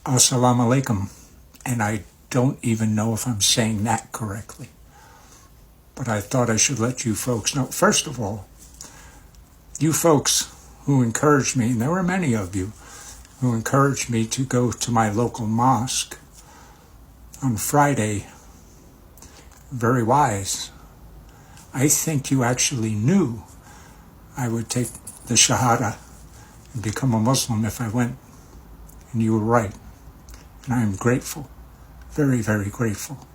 Assalamu alaikum, and I don't even know if I'm saying that correctly. But I thought I should let you folks know. First of all, you folks who encouraged me, and there were many of you who encouraged me to go to my local mosque on Friday, very wise. I think you actually knew I would take the Shahada and become a Muslim if I went, and you were right. And I am grateful, very, very grateful.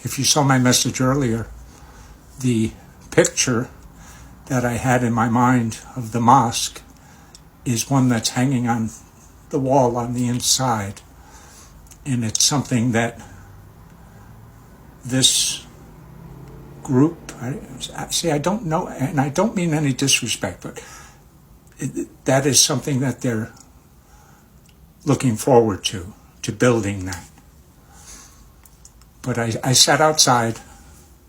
If you saw my message earlier, the picture that I had in my mind of the mosque is one that's hanging on the wall on the inside. And it's something that this group, I don't know, and I don't mean any disrespect, but that is something that they're looking forward to building that. But I sat outside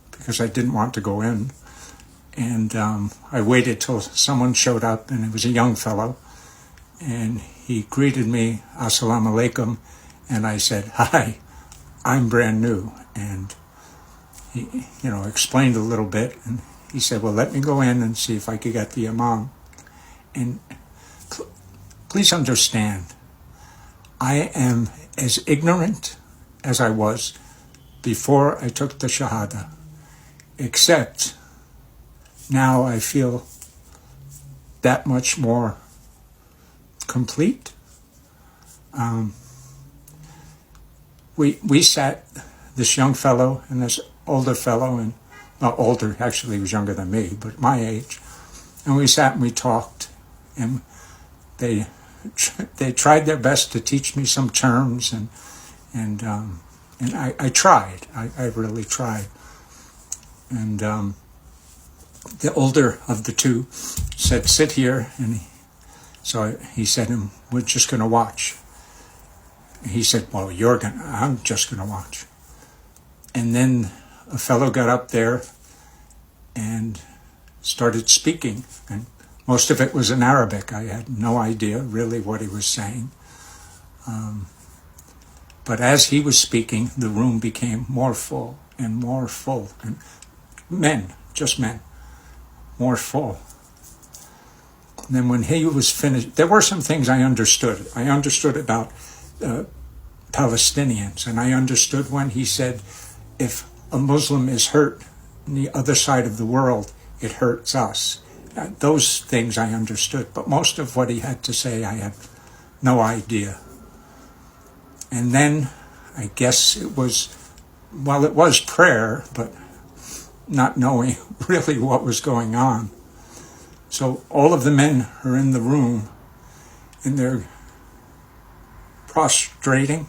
because I didn't want to go in, and I waited till someone showed up, and it was a young fellow, and he greeted me, Assalamu alaikum, and I said, hi, I'm brand new, and he, explained a little bit, and he said, well, let me go in and see if I could get the imam. And please understand, I am as ignorant as I was before I took the Shahada, except now I feel that much more complete. We sat, this young fellow and this older fellow, and not older, actually he was younger than me, but my age, and we sat and we talked, and they tried their best to teach me some terms, and I tried. I really tried. And the older of the two said, sit here, and so he said, we're just going to watch. He said, well, I'm just going to watch. And then a fellow got up there and started speaking, and most of it was in Arabic. I had no idea really what he was saying. But as he was speaking, the room became more full, and men, just men, more full. And then when he was finished, there were some things I understood. I understood about Palestinians, and I understood when he said, if a Muslim is hurt on the other side of the world, it hurts us. Those things I understood, but most of what he had to say, I had no idea. And then I guess it was prayer, but not knowing really what was going on. So all of the men are in the room, and they're prostrating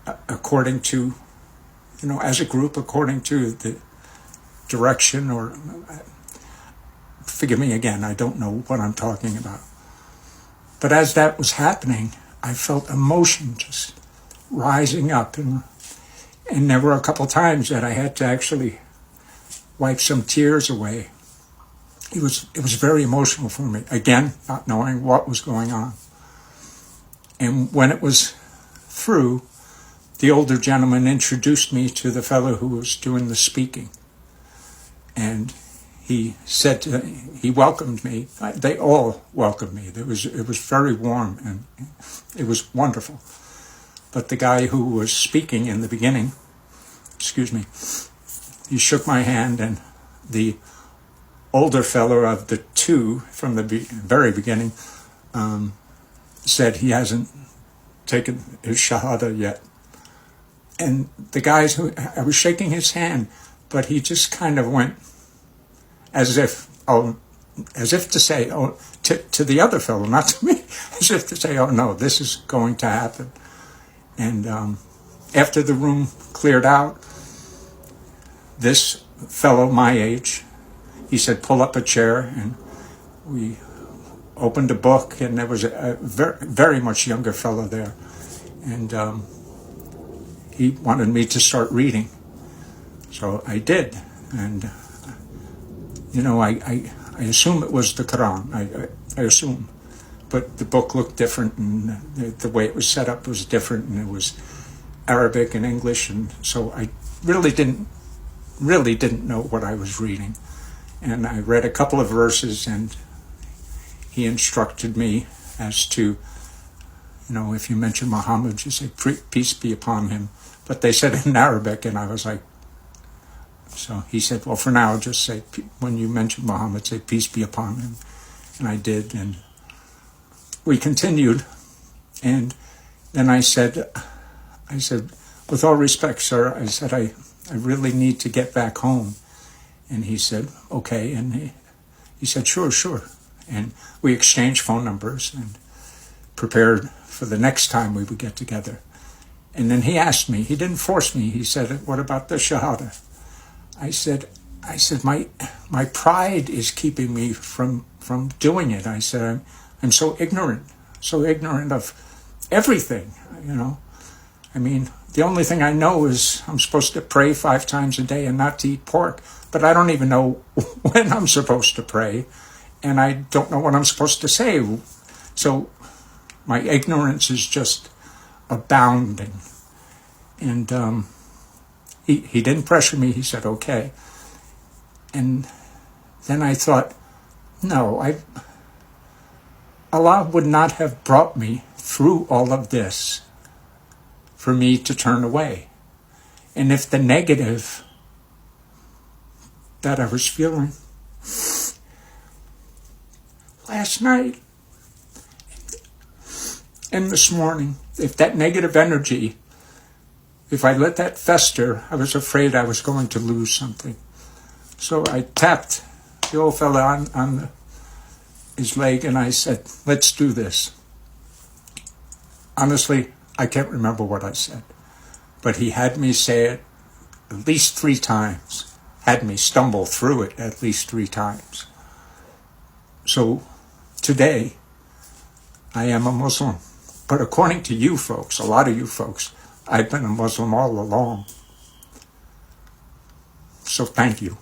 according to, as a group, according to the direction, or forgive me again, I don't know what I'm talking about. But as that was happening, I felt emotion just rising up, and there were a couple times that I had to actually wipe some tears away. It was very emotional for me, again, not knowing what was going on. And when it was through, the older gentleman introduced me to the fellow who was doing the speaking. And he said, he welcomed me. They all welcomed me. It was very warm, and it was wonderful. But the guy who was speaking in the beginning, he shook my hand, and the older fellow of the two from the very beginning said he hasn't taken his Shahada yet. And the guys I was shaking his hand, but he just kind of went as if to say, to the other fellow, not to me, as if to say, oh no, this is going to happen. And after the room cleared out, this fellow my age, he said, pull up a chair, and we opened a book, and there was a very, very much younger fellow there, and he wanted me to start reading. So I did, and I assume it was the Quran. I assume, but the book looked different, and the way it was set up was different, and it was Arabic and English, and so I really didn't know what I was reading. And I read a couple of verses, and he instructed me as to, if you mention Muhammad, you say, peace be upon him. But they said it in Arabic, and I was like, so he said, well, for now, just say, when you mention Muhammad, say, peace be upon him. And I did, and we continued. And then I said, with all respect, sir, I said, I really need to get back home. And he said, okay. And he said, sure. And we exchanged phone numbers and prepared for the next time we would get together. And then he asked me, he didn't force me, he said, what about the Shahada? I said, my pride is keeping me from doing it. I said, I'm so ignorant of everything, I mean, the only thing I know is I'm supposed to pray 5 times a day and not to eat pork, but I don't even know when I'm supposed to pray, and I don't know what I'm supposed to say. So my ignorance is just abounding. And he didn't pressure me. He said, okay. And then I thought, no, Allah would not have brought me through all of this for me to turn away. And if the negative that I was feeling last night and this morning, if that negative energy, if I let that fester, I was afraid I was going to lose something. So I tapped the old fella on his leg, and I said, let's do this. Honestly, I can't remember what I said, but he had me say it at least 3 times, had me stumble through it at least 3 times. So today, I am a Muslim. But according to you folks, a lot of you folks, I've been a Muslim all along. So thank you.